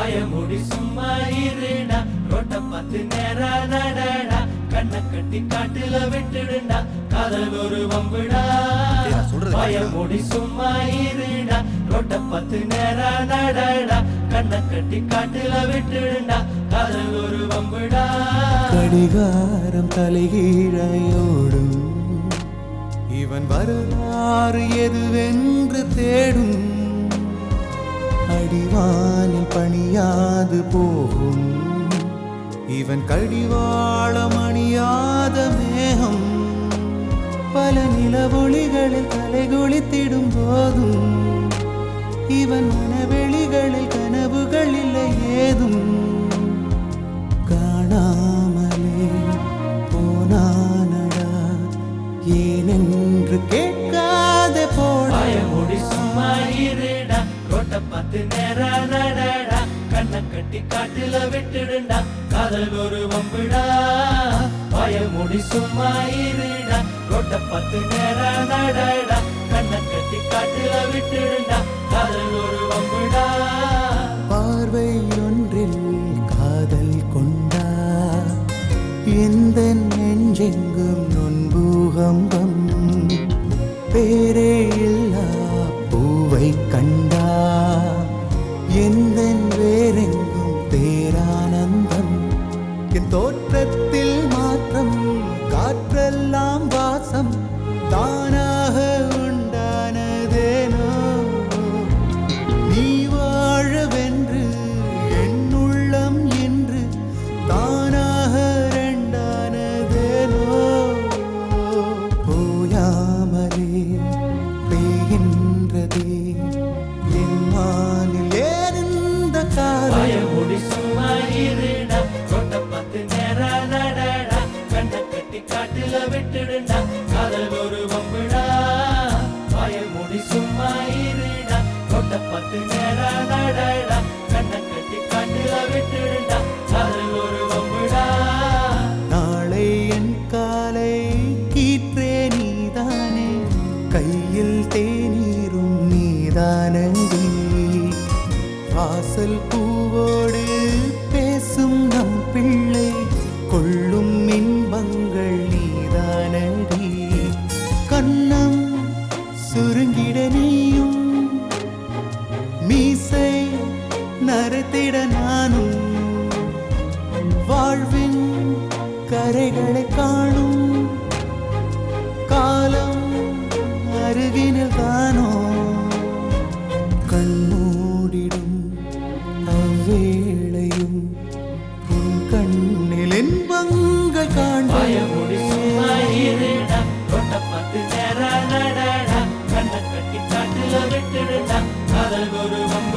பயமுடி சும்மா இருடா ரோட்ட பார்த்து நேரா நடடா கண்ணை கட்டி காட்டுல விட்டுடுண்டா காதல் ஒரு வம்புடா பயமுடி சும்மா இருடா ரோட்ட பார்த்து நேரா நடடா கண்ணை கட்டி காட்டுல விட்டுடுண்டா காதல் ஒரு வம்புடா கடிகாரம் தலைகீழையோடும் இவன் வரலாறு எதுவென்று தேடும் அடிவானில் பணியாது போகும் இவன் கடிவாளம் அணியாத மேகம் பல நிலவொளிகளில் தலைகுளித்திடும் போதும் இவன் மனவெளிகளில் கனவுகள் இல்லை ஏதும் காணாமலே போனானடா ஏனென்று கேட்காத பயமுடி சும்மா இருடா ரோட்ட பார்த்து நேரா நடடா கண்ணை கட்டி காட்டுல விட்டுடுண்டா காதல் ஒரு வம்புடா பயமுடி சும்மா இருடா ரோட்ட பார்த்து நேரா நடடா கண்ணை கட்டி காட்டுல விட்டுடுண்டா காதல் ஒரு வம்புடா பார்வை ஒன்றில் காதல் கொண்டா எந்த நெஞ்செங்கும் நொன்பூகம்பம் பேரே இல்லா பூவை கண்டா எந்த வேறெங்கும் பேரானந்தம் என் தோற்றத்தில் மாற்றம் காற்றெல்லாம் வாசம் தானாக உண்டானதேனோ நீ வாழவென்று என் உள்ளம் என்று தானாக ரெண்டானதேனோ ஓயாமலே பெய்கின்றதே என் வானில் ஏறிந்த பயமுடி சும்மா இருடா ரோட்ட பார்த்து நேரா நடடா கண்ணை கட்டி காட்டுல விட்டுடுண்டா காதல் ஒரு வம்புடா பயமுடி சும்மா இருடா ரோட்ட பார்த்து நேரா நடடா கண்ணை கட்டி காட்டுல விட்டுடுண்டா காதல் ஒரு வம்புடா நாளை என் காலை கீற்றே நீதானே கையில் தேநீரும் நீதானடி வாசல் பூவோடு பேசும் நம் பிள்ளை கொள்ளும் இன்பங்கள் நீதானடி கண்ணம் சுருங்கிட நீயும் மீசை நரைத்திட நானும் வாழ்வின் கரைகளை காணும் காலம் அருகினில் தானோ கண்ணூடிடும் அவ்வேளையும் உன் கண்ணில் இன்பங்கள் பயமுடி சும்மா இருடா ரோட்ட பார்த்து நேரா நடடா கண்ணை கட்டி காட்டுல விட்டுடுண்டா காதல் ஒரு வம்பு